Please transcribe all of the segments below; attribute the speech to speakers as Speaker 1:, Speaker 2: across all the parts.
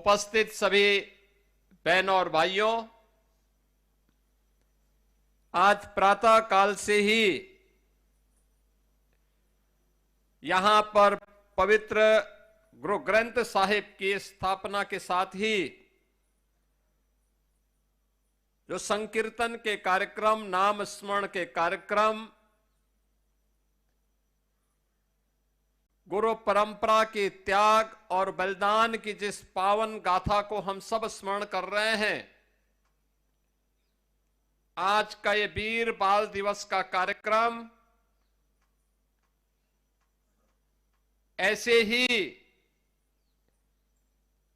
Speaker 1: उपस्थित सभी बहनों और भाइयों, आज प्रातः काल से ही यहां पर पवित्र गुरु ग्रंथ साहिब की स्थापना के साथ ही जो संकीर्तन के कार्यक्रम, नाम स्मरण के कार्यक्रम, गुरु परंपरा के त्याग और बलिदान की जिस पावन गाथा को हम सब स्मरण कर रहे हैं, आज का ये वीर बाल दिवस का कार्यक्रम ऐसे ही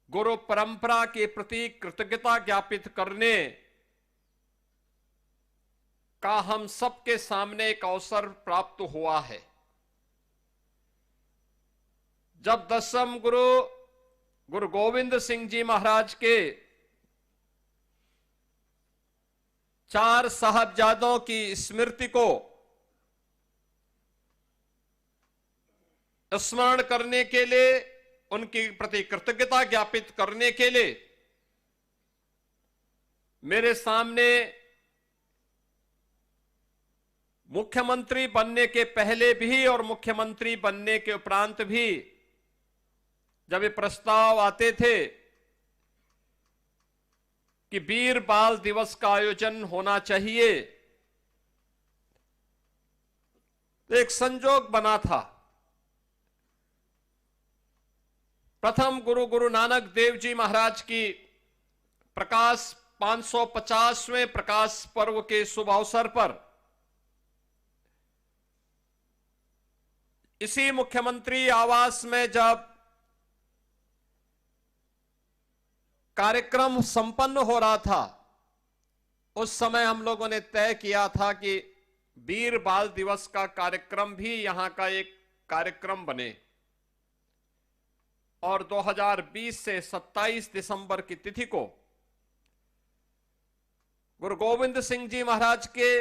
Speaker 1: गुरु परंपरा के प्रति कृतज्ञता ज्ञापित करने का हम सबके सामने एक अवसर प्राप्त हुआ है। जब दसम गुरु गोविंद सिंह जी महाराज के 4 साहबजादों की स्मृति को स्मरण करने के लिए, उनकी प्रति कृतज्ञता ज्ञापित करने के लिए मेरे सामने मुख्यमंत्री बनने के पहले भी और मुख्यमंत्री बनने के उपरांत भी जब ये प्रस्ताव आते थे कि वीर बाल दिवस का आयोजन होना चाहिए, तो एक संजोग बना था। प्रथम गुरु नानक देव जी महाराज की प्रकाश 550वें प्रकाश पर्व के शुभ अवसर पर इसी मुख्यमंत्री आवास में जब कार्यक्रम संपन्न हो रहा था, उस समय हम लोगों ने तय किया था कि वीर बाल दिवस का कार्यक्रम भी यहां का एक कार्यक्रम बने और 2020 से 27 दिसंबर की तिथि को गुरु गोविंद सिंह जी महाराज के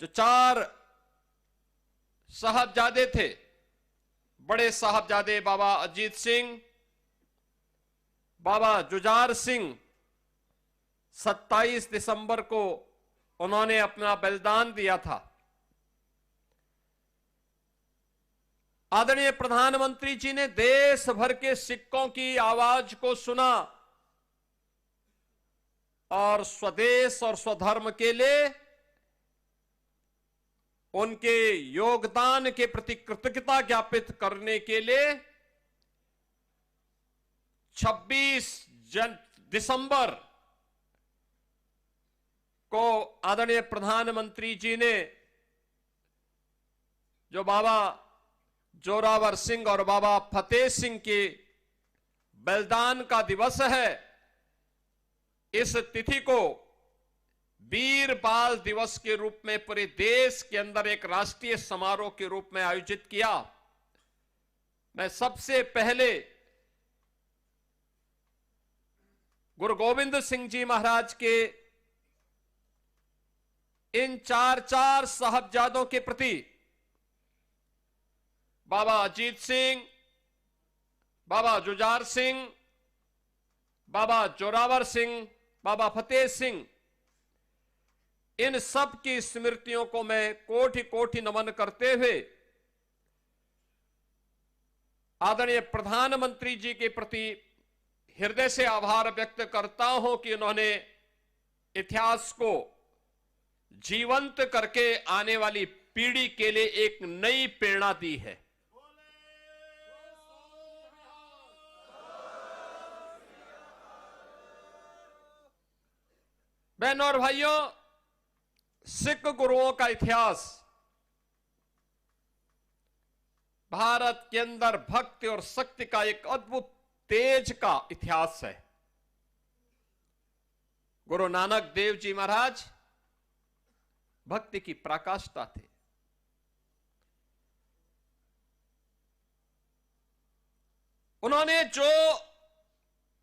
Speaker 1: जो 4 साहबजादे थे, बड़े साहबजादे बाबा अजीत सिंह, बाबा जुझार सिंह, 27 दिसंबर को उन्होंने अपना बलिदान दिया था। आदरणीय प्रधानमंत्री जी ने देश भर के सिक्कों की आवाज को सुना और स्वदेश और स्वधर्म के लिए उनके योगदान के प्रति कृतज्ञता ज्ञापित करने के लिए 26 दिसंबर को आदरणीय प्रधानमंत्री जी ने जो बाबा जोरावर सिंह और बाबा फतेह सिंह के बलिदान का दिवस है, इस तिथि को वीर बाल दिवस के रूप में पूरे देश के अंदर एक राष्ट्रीय समारोह के रूप में आयोजित किया। मैं सबसे पहले गुरु गोविंद सिंह जी महाराज के इन 4 साहबजादों के प्रति, बाबा अजीत सिंह, बाबा जुझार सिंह, बाबा जोरावर सिंह, बाबा फतेह सिंह, इन सब की स्मृतियों को मैं कोटि कोटि नमन करते हुए आदरणीय प्रधानमंत्री जी के प्रति हृदय से आभार व्यक्त करता हूं कि उन्होंने इतिहास को जीवंत करके आने वाली पीढ़ी के लिए एक नई प्रेरणा दी है। बहनों और भाइयों, सिख गुरुओं का इतिहास भारत के अंदर भक्ति और शक्ति का एक अद्भुत तेज का इतिहास है। गुरु नानक देव जी महाराज भक्ति की पराकाष्ठा थे। उन्होंने जो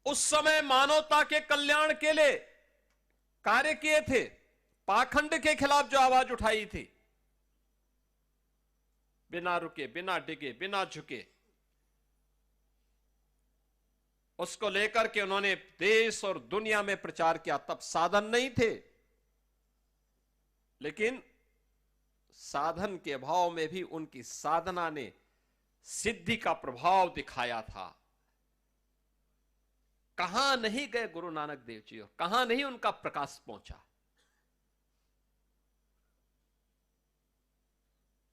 Speaker 1: उस समय मानवता के कल्याण के लिए कार्य किए थे, पाखंड के खिलाफ जो आवाज उठाई थी, बिना रुके, बिना डिगे, बिना झुके, उसको लेकर के उन्होंने देश और दुनिया में प्रचार किया। तब साधन नहीं थे, लेकिन साधन के अभाव में भी उनकी साधना ने सिद्धि का प्रभाव दिखाया था। कहां नहीं गए गुरु नानक देव जी और कहां नहीं उनका प्रकाश पहुंचा।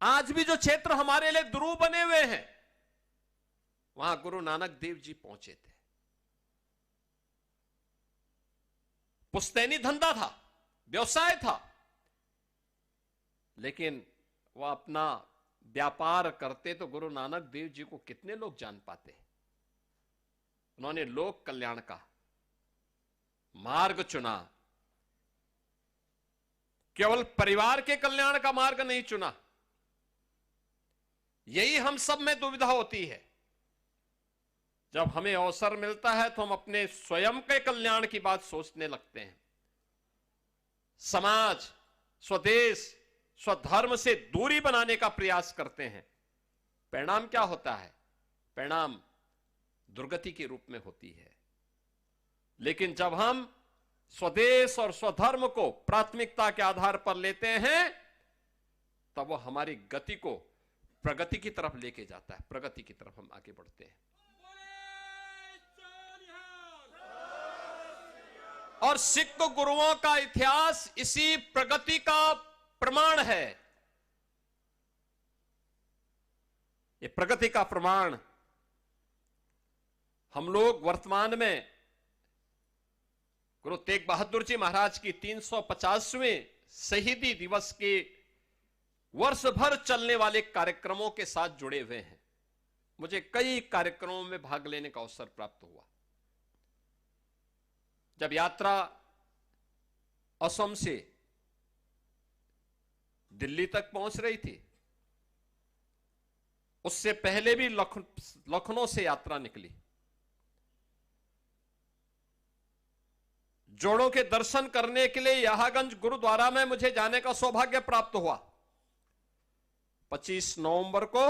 Speaker 1: आज भी जो क्षेत्र हमारे लिए ध्रुव बने हुए हैं, वहां गुरु नानक देव जी पहुंचे थे। पुश्तैनी धंधा था, व्यवसाय था, लेकिन वह अपना व्यापार करते तो गुरु नानक देव जी को कितने लोग जान पाते। उन्होंने लोक कल्याण का मार्ग चुना, केवल परिवार के कल्याण का मार्ग नहीं चुना। यही हम सब में दुविधा होती है। जब हमें अवसर मिलता है तो हम अपने स्वयं के कल्याण की बात सोचने लगते हैं। समाज, स्वदेश, स्वधर्म से दूरी बनाने का प्रयास करते हैं। परिणाम क्या होता है? परिणाम दुर्गति के रूप में होती है। लेकिन जब हम स्वदेश और स्वधर्म को प्राथमिकता के आधार पर लेते हैं, तब वो हमारी गति को प्रगति की तरफ लेके जाता है। प्रगति की तरफ हम आगे बढ़ते हैं। और सिख गुरुओं का इतिहास इसी प्रगति का प्रमाण है। ये प्रगति का प्रमाण हम लोग वर्तमान में गुरु तेग बहादुर जी महाराज की 350वें शहीदी दिवस के वर्ष भर चलने वाले कार्यक्रमों के साथ जुड़े हुए हैं। मुझे कई कार्यक्रमों में भाग लेने का अवसर प्राप्त हुआ। जब यात्रा असम से दिल्ली तक पहुंच रही थी, उससे पहले भी लखनऊ से यात्रा निकली। जोड़ों के दर्शन करने के लिए यहागंज गुरुद्वारा में मुझे जाने का सौभाग्य प्राप्त हुआ। 25 नवंबर को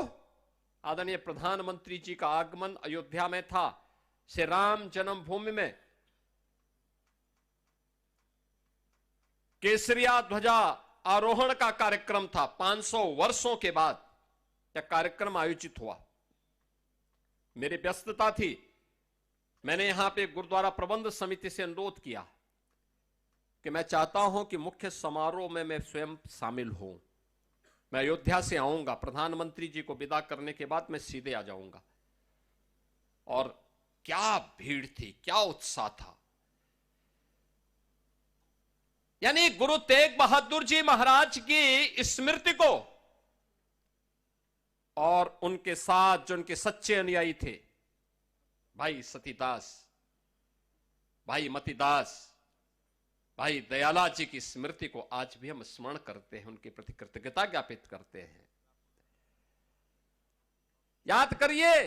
Speaker 1: आदरणीय प्रधानमंत्री जी का आगमन अयोध्या में था। श्री राम जन्मभूमि में केसरिया ध्वजा आरोहण का कार्यक्रम था। 500 वर्षों के बाद यह कार्यक्रम आयोजित हुआ। मेरी व्यस्तता थी। मैंने यहां पे गुरुद्वारा प्रबंध समिति से अनुरोध किया कि मैं चाहता हूं कि मुख्य समारोह में मैं स्वयं शामिल हूं। मैं अयोध्या से आऊंगा, प्रधानमंत्री जी को विदा करने के बाद मैं सीधे आ जाऊंगा। और क्या भीड़ थी, क्या उत्साह था। यानी गुरु तेग बहादुर जी महाराज की स्मृति को और उनके साथ जो उनके सच्चे अनुयायी थे, भाई सतीदास, भाई मतीदास, भाई दयाला जी की स्मृति को आज भी हम स्मरण करते हैं, उनके प्रति कृतज्ञता ज्ञापित करते हैं। याद करिए,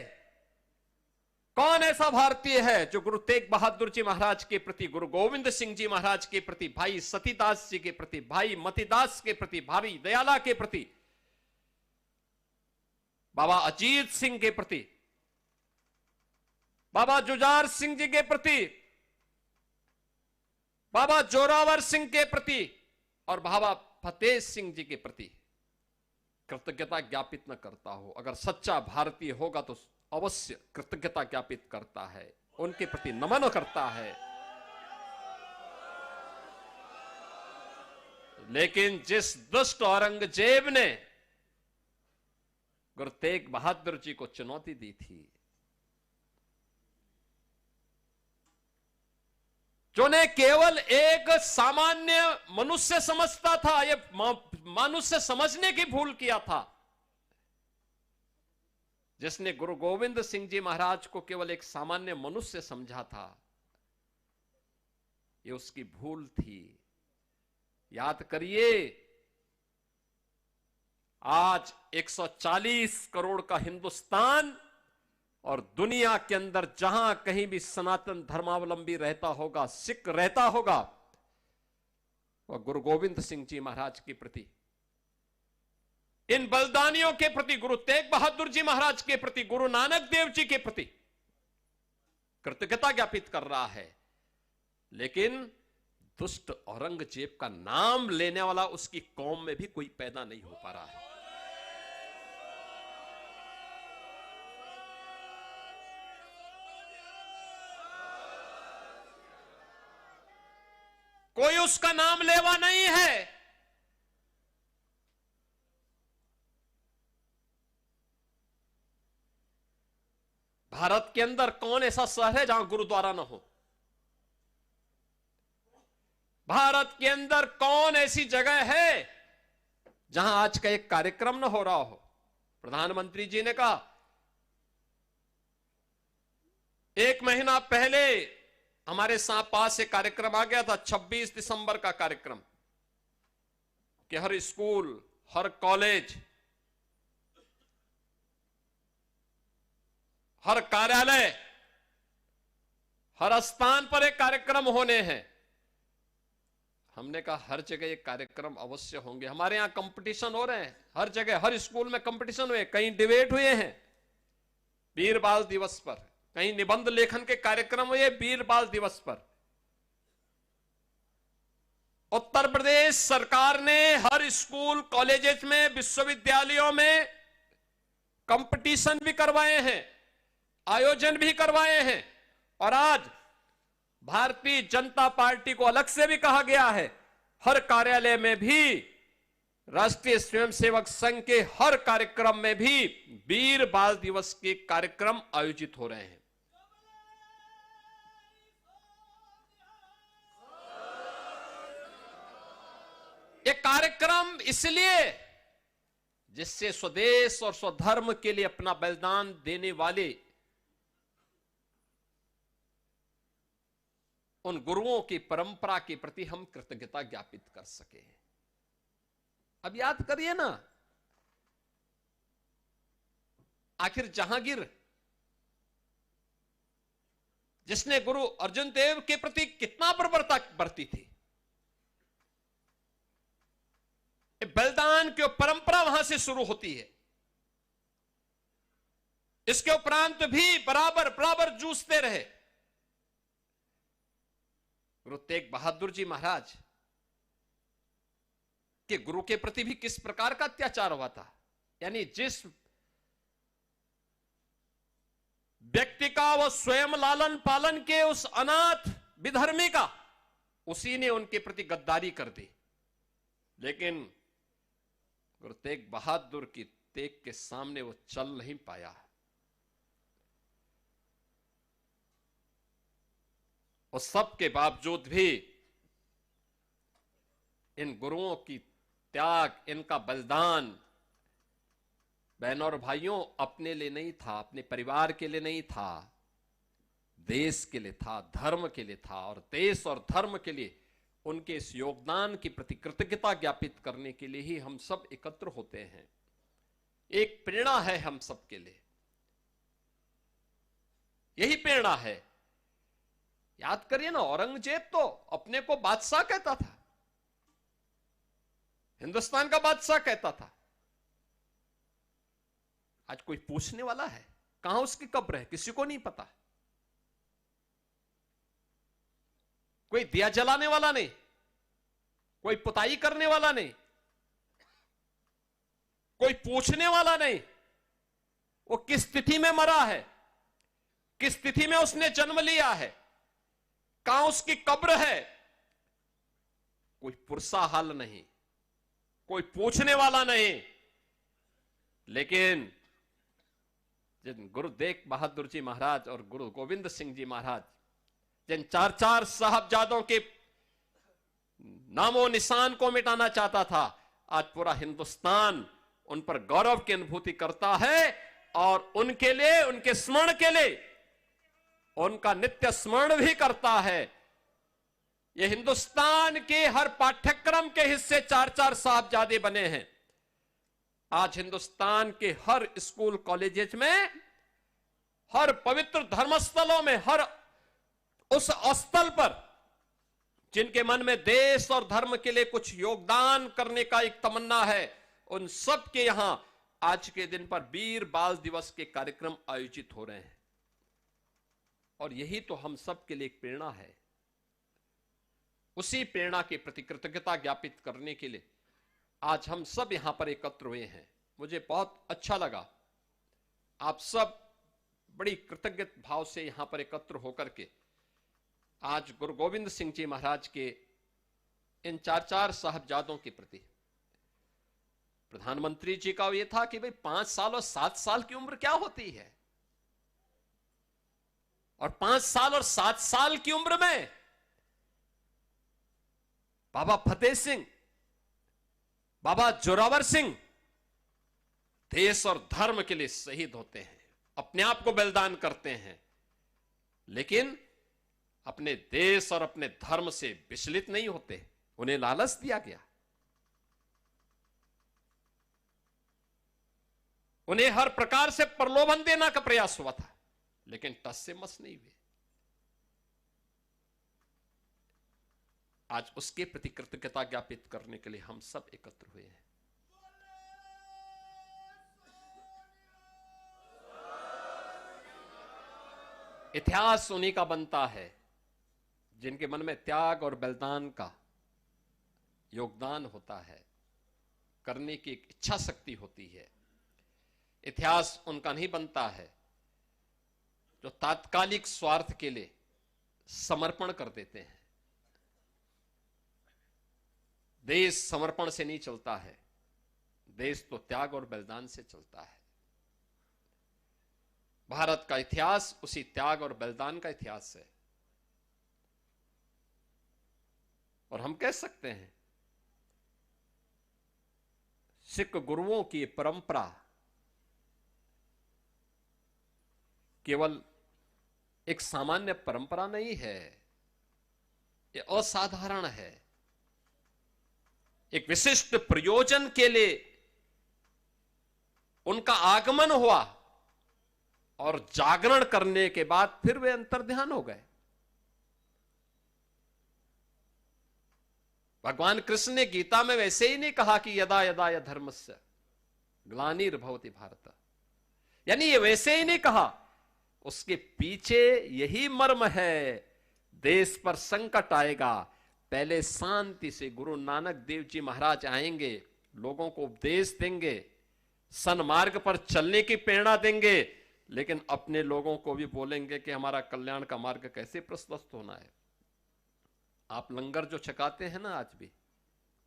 Speaker 1: कौन ऐसा भारतीय है जो गुरु तेग बहादुर जी महाराज के प्रति, गुरु गोविंद सिंह जी महाराज के प्रति, भाई सतीदास जी के प्रति, भाई मतीदास के प्रति, भाई दयाला के प्रति, बाबा अजीत सिंह के प्रति, बाबा जुझार सिंह जी के प्रति, बाबा जोरावर सिंह के प्रति और बाबा फतेह सिंह जी के प्रति कृतज्ञता ज्ञापित न करता हो? अगर सच्चा भारतीय होगा तो अवश्य कृतज्ञता ज्ञापित करता है, उनके प्रति नमन करता है। लेकिन जिस दुष्ट औरंगजेब ने गुरु तेग बहादुर जी को चुनौती दी थी, जो ने केवल एक सामान्य मनुष्य समझता था, ये मनुष्य समझने की भूल किया था, जिसने गुरु गोविंद सिंह जी महाराज को केवल एक सामान्य मनुष्य समझा था, ये उसकी भूल थी। याद करिए, आज 140 करोड़ का हिंदुस्तान और दुनिया के अंदर जहां कहीं भी सनातन धर्मावलंबी रहता होगा, सिख रहता होगा, वह गुरु गोविंद सिंह जी महाराज के प्रति, इन बलिदानियों के प्रति, गुरु तेग बहादुर जी महाराज के प्रति, गुरु नानक देव जी के प्रति कृतज्ञता ज्ञापित कर रहा है, लेकिन दुष्ट औरंगजेब का नाम लेने वाला उसकी कौम में भी कोई पैदा नहीं हो पा रहा है। कोई उसका नाम लेवा नहीं है। भारत के अंदर कौन ऐसा शहर है जहां गुरुद्वारा ना हो? भारत के अंदर कौन ऐसी जगह है जहां आज का एक कार्यक्रम न हो रहा हो? प्रधानमंत्री जी ने कहा 1 महीना पहले हमारे पास एक कार्यक्रम आ गया था, 26 दिसंबर का कार्यक्रम, कि हर स्कूल, हर कॉलेज, हर कार्यालय, हर स्थान पर एक कार्यक्रम होने हैं। हमने कहा हर जगह ये कार्यक्रम अवश्य होंगे। हमारे यहां कंपटीशन हो रहे हैं, हर जगह, हर स्कूल में कंपटीशन हुए, कहीं डिबेट हुए हैं वीर बाल दिवस पर, कहीं निबंध लेखन के कार्यक्रम हुए वीर बाल दिवस पर। उत्तर प्रदेश सरकार ने हर स्कूल, कॉलेजेस में, विश्वविद्यालयों में कंपटीशन भी करवाए हैं, आयोजन भी करवाए हैं। और आज भारतीय जनता पार्टी को अलग से भी कहा गया है, हर कार्यालय में भी, राष्ट्रीय स्वयंसेवक संघ के हर कार्यक्रम में भी वीर बाल दिवस के कार्यक्रम आयोजित हो रहे हैं। ये कार्यक्रम इसलिए जिससे स्वदेश और स्वधर्म के लिए अपना बलिदान देने वाले उन गुरुओं की परंपरा के प्रति हम कृतज्ञता ज्ञापित कर सके। अब याद करिए ना, आखिर जहांगीर जिसने गुरु अर्जुन देव के प्रति कितना प्रबलता बरती थी, बलिदान की परंपरा वहां से शुरू होती है। इसके उपरांत भी बराबर बराबर जूझते रहे। गुरु तेग बहादुर जी महाराज के गुरु के प्रति भी किस प्रकार का अत्याचार हुआ था। यानी जिस व्यक्ति का वो स्वयं लालन पालन के उस अनाथ विधर्मी का, उसी ने उनके प्रति गद्दारी कर दी। लेकिन गुरु तेग बहादुर की तेग के सामने वो चल नहीं पाया। और सबके बावजूद भी इन गुरुओं की त्याग, इनका बलिदान, बहनों और भाइयों, अपने लिए नहीं था, अपने परिवार के लिए नहीं था, देश के लिए था, धर्म के लिए था। और देश और धर्म के लिए उनके इस योगदान की प्रति कृतज्ञता ज्ञापित करने के लिए ही हम सब एकत्र होते हैं। एक प्रेरणा है हम सब के लिए, यही प्रेरणा है। याद करिए ना, औरंगजेब तो अपने को बादशाह कहता था, हिंदुस्तान का बादशाह कहता था। आज कोई पूछने वाला है कहां उसकी कब्र है? किसी को नहीं पता। कोई दिया जलाने वाला नहीं, कोई पुताई करने वाला नहीं, कोई पूछने वाला नहीं। वो किस तिथि में मरा है, किस तिथि में उसने जन्म लिया है, कहां उसकी कब्र है, कोई पुरसा हाल नहीं, कोई पूछने वाला नहीं। लेकिन जिन गुरु तेग बहादुर जी महाराज और गुरु गोविंद सिंह जी महाराज, जिन 4 साहबजादों के नामो निशान को मिटाना चाहता था, आज पूरा हिंदुस्तान उन पर गौरव की अनुभूति करता है। और उनके लिए, उनके स्मरण के लिए उनका नित्य स्मरण भी करता है। ये हिंदुस्तान के हर पाठ्यक्रम के हिस्से 4 साहबजादे बने हैं। आज हिंदुस्तान के हर स्कूल, कॉलेजेस में, हर पवित्र धर्मस्थलों में, हर उस स्थल पर जिनके मन में देश और धर्म के लिए कुछ योगदान करने का एक तमन्ना है, उन सब के यहां आज के दिन पर वीर बाल दिवस के कार्यक्रम आयोजित हो रहे हैं। और यही तो हम सब के लिए एक प्रेरणा है। उसी प्रेरणा के प्रति कृतज्ञता ज्ञापित करने के लिए आज हम सब यहां पर एकत्र हुए हैं। मुझे बहुत अच्छा लगा, आप सब बड़ी कृतज्ञ भाव से यहां पर एकत्र होकर के आज गुरु गोविंद सिंह जी महाराज के इन चार साहबजादों के प्रति, प्रधानमंत्री जी का यह था कि भाई 5 साल और 7 साल की उम्र क्या होती है, और 5 साल और 7 साल की उम्र में बाबा फतेह सिंह, बाबा जोरावर सिंह देश और धर्म के लिए शहीद होते हैं, अपने आप को बलिदान करते हैं, लेकिन अपने देश और अपने धर्म से विचलित नहीं होते। उन्हें लालच दिया गया, उन्हें हर प्रकार से प्रलोभन देने का प्रयास हुआ था, लेकिन टस से मस नहीं हुए। आज उसके प्रति कृतज्ञता ज्ञापित करने के लिए हम सब एकत्र हुए हैं। इतिहास उन्हीं का बनता है जिनके मन में त्याग और बलिदान का योगदान होता है, करने की एक इच्छा शक्ति होती है। इतिहास उनका नहीं बनता है जो तात्कालिक स्वार्थ के लिए समर्पण कर देते हैं। देश समर्पण से नहीं चलता है, देश तो त्याग और बलिदान से चलता है। भारत का इतिहास उसी त्याग और बलिदान का इतिहास है। और हम कह सकते हैं सिख गुरुओं की परंपरा केवल एक सामान्य परंपरा नहीं है, यह असाधारण है। एक विशिष्ट प्रयोजन के लिए उनका आगमन हुआ और जागरण करने के बाद फिर वे अंतर्ध्यान हो गए। भगवान कृष्ण ने गीता में वैसे ही नहीं कहा कि यदा यदा य धर्मस्य ग्लानिर्भवति भारत, यानी ये वैसे ही नहीं कहा, उसके पीछे यही मर्म है। देश पर संकट आएगा, पहले शांति से गुरु नानक देव जी महाराज आएंगे, लोगों को उपदेश देंगे, सन्मार्ग पर चलने की प्रेरणा देंगे, लेकिन अपने लोगों को भी बोलेंगे कि हमारा कल्याण का मार्ग कैसे प्रशस्त होना है। आप लंगर जो छकाते हैं ना, आज भी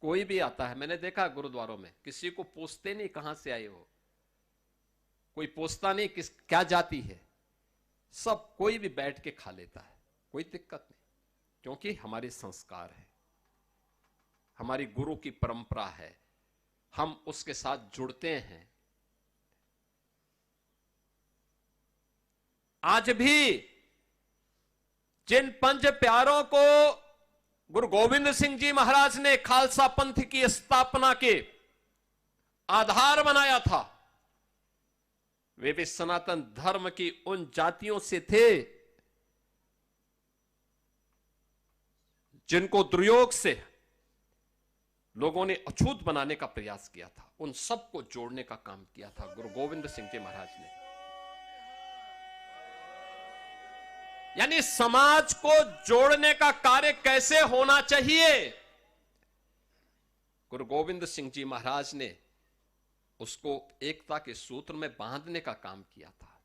Speaker 1: कोई भी आता है, मैंने देखा गुरुद्वारों में, किसी को पूछते नहीं कहां से आए हो, कोई पूछता नहीं किस क्या जाति है, सब कोई भी बैठ के खा लेता है, कोई दिक्कत नहीं, क्योंकि हमारे संस्कार है, हमारी गुरु की परंपरा है, हम उसके साथ जुड़ते हैं। आज भी जिन पंच प्यारों को गुरु गोविंद सिंह जी महाराज ने खालसा पंथ की स्थापना के आधार बनाया था, वे भी सनातन धर्म की उन जातियों से थे जिनको दुर्योग से लोगों ने अछूत बनाने का प्रयास किया था। उन सबको जोड़ने का काम किया था गुरु गोविंद सिंह जी महाराज ने। यानी समाज को जोड़ने का कार्य कैसे होना चाहिए, गुरु गोविंद सिंह जी महाराज ने उसको एकता के सूत्र में बांधने का काम किया था।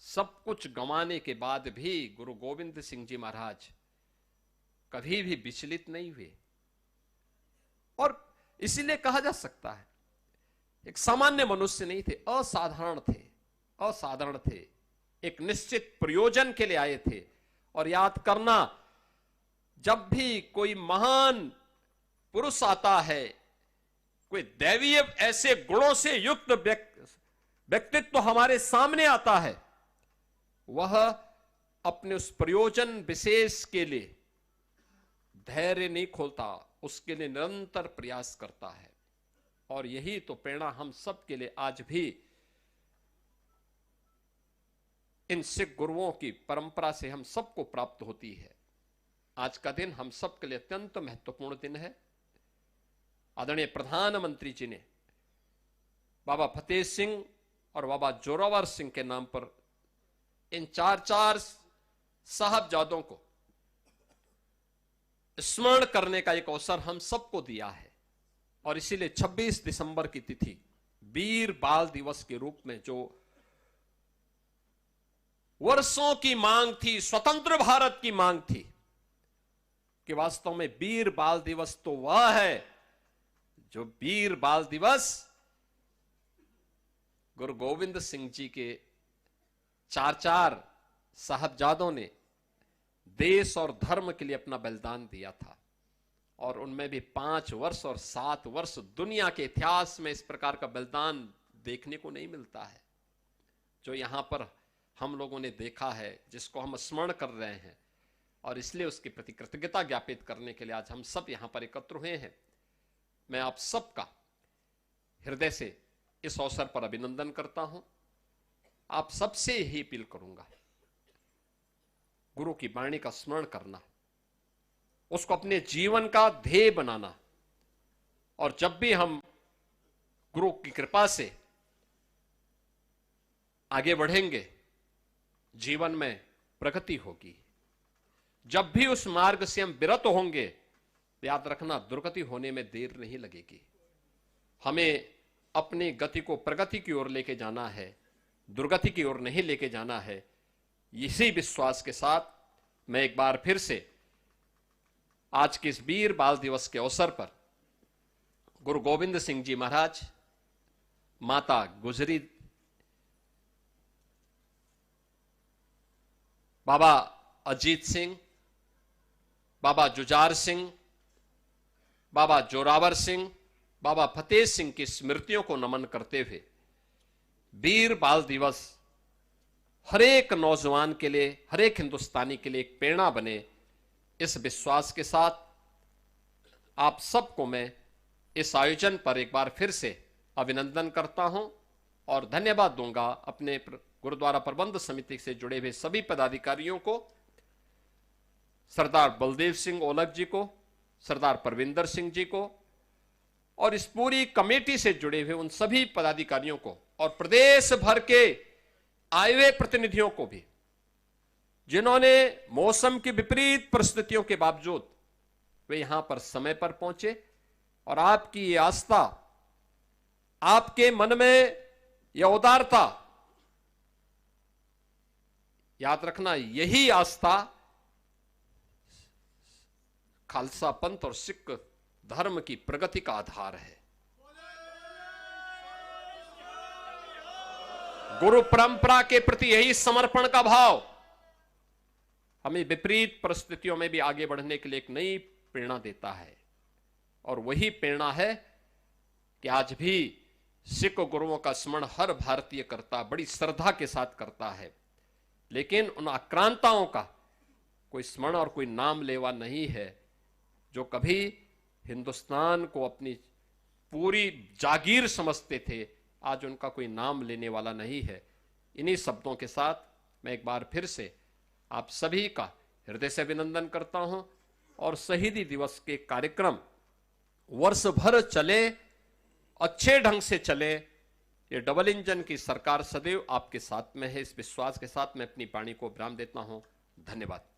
Speaker 1: सब कुछ गंवाने के बाद भी गुरु गोविंद सिंह जी महाराज कभी भी विचलित नहीं हुए, और इसीलिए कहा जा सकता है एक सामान्य मनुष्य नहीं थे, असाधारण थे, असाधारण थे, एक निश्चित प्रयोजन के लिए आए थे। और याद करना, जब भी कोई महान पुरुष आता है, कोई दैवीय ऐसे गुणों से युक्त व्यक्तित्व हमारे सामने आता है, वह अपने उस प्रयोजन विशेष के लिए धैर्य नहीं खोलता, उसके लिए निरंतर प्रयास करता है। और यही तो प्रेरणा हम सब के लिए आज भी इन सिख गुरुओं की परंपरा से हम सबको प्राप्त होती है। आज का दिन हम सब के लिए अत्यंत महत्वपूर्ण दिन है। आदरणीय प्रधानमंत्री जी ने बाबा फतेह सिंह और बाबा जोरावर सिंह के नाम पर इन चार साहबजादों को स्मरण करने का एक अवसर हम सबको दिया है। और इसीलिए 26 दिसंबर की तिथि वीर बाल दिवस के रूप में, जो वर्षों की मांग थी, स्वतंत्र भारत की मांग थी, कि वास्तव में वीर बाल दिवस तो वह है जो वीर बाल दिवस गुरु गोविंद सिंह जी के चार साहबजादों ने देश और धर्म के लिए अपना बलिदान दिया था। और उनमें भी 5 वर्ष और 7 वर्ष, दुनिया के इतिहास में इस प्रकार का बलिदान देखने को नहीं मिलता है जो यहां पर हम लोगों ने देखा है, जिसको हम स्मरण कर रहे हैं। और इसलिए उसके प्रति कृतज्ञता ज्ञापित करने के लिए आज हम सब यहां पर एकत्र हुए हैं। मैं आप सबका हृदय से इस अवसर पर अभिनंदन करता हूं। आप सबसे ही अपील करूंगा, गुरु की वाणी का स्मरण करना, उसको अपने जीवन का ध्येय बनाना। और जब भी हम गुरु की कृपा से आगे बढ़ेंगे, जीवन में प्रगति होगी। जब भी उस मार्ग से हम विरत होंगे, याद रखना दुर्गति होने में देर नहीं लगेगी। हमें अपनी गति को प्रगति की ओर लेके जाना है, दुर्गति की ओर नहीं लेके जाना है। इसी विश्वास के साथ मैं एक बार फिर से आज के इस वीर बाल दिवस के अवसर पर गुरु गोविंद सिंह जी महाराज, माता गुजरी, बाबा अजीत सिंह, बाबा जुझार सिंह, बाबा जोरावर सिंह, बाबा फतेह सिंह की स्मृतियों को नमन करते हुए वीर बाल दिवस हर एक नौजवान के लिए, हर एक हिंदुस्तानी के लिए एक प्रेरणा बने, इस विश्वास के साथ आप सबको मैं इस आयोजन पर एक बार फिर से अभिनंदन करता हूं और धन्यवाद दूंगा अपने गुरुद्वारा प्रबंध समिति से जुड़े हुए सभी पदाधिकारियों को, सरदार बलदेव सिंह ओलख जी को, सरदार परविंदर सिंह जी को, और इस पूरी कमेटी से जुड़े हुए उन सभी पदाधिकारियों को, और प्रदेश भर के आए हुए प्रतिनिधियों को भी, जिन्होंने मौसम की विपरीत परिस्थितियों के बावजूद वे यहां पर समय पर पहुंचे। और आपकी ये आस्था, आपके मन में यह उदारता, याद रखना यही आस्था खालसा पंथ और सिख धर्म की प्रगति का आधार है। गुरु परंपरा के प्रति यही समर्पण का भाव हमें विपरीत परिस्थितियों में भी आगे बढ़ने के लिए एक नई प्रेरणा देता है। और वही प्रेरणा है कि आज भी सिख गुरुओं का स्मरण हर भारतीय करता, बड़ी श्रद्धा के साथ करता है, लेकिन उन आक्रांताओं का कोई स्मरण और कोई नाम लेवा नहीं है, जो कभी हिंदुस्तान को अपनी पूरी जागीर समझते थे। आज उनका कोई नाम लेने वाला नहीं है। इन्हीं शब्दों के साथ मैं एक बार फिर से आप सभी का हृदय से अभिनंदन करता हूं। और शहीदी दिवस के कार्यक्रम वर्ष भर चले, अच्छे ढंग से चले, ये डबल इंजन की सरकार सदैव आपके साथ में है। इस विश्वास के साथ मैं अपनी वाणी को विराम देता हूं। धन्यवाद।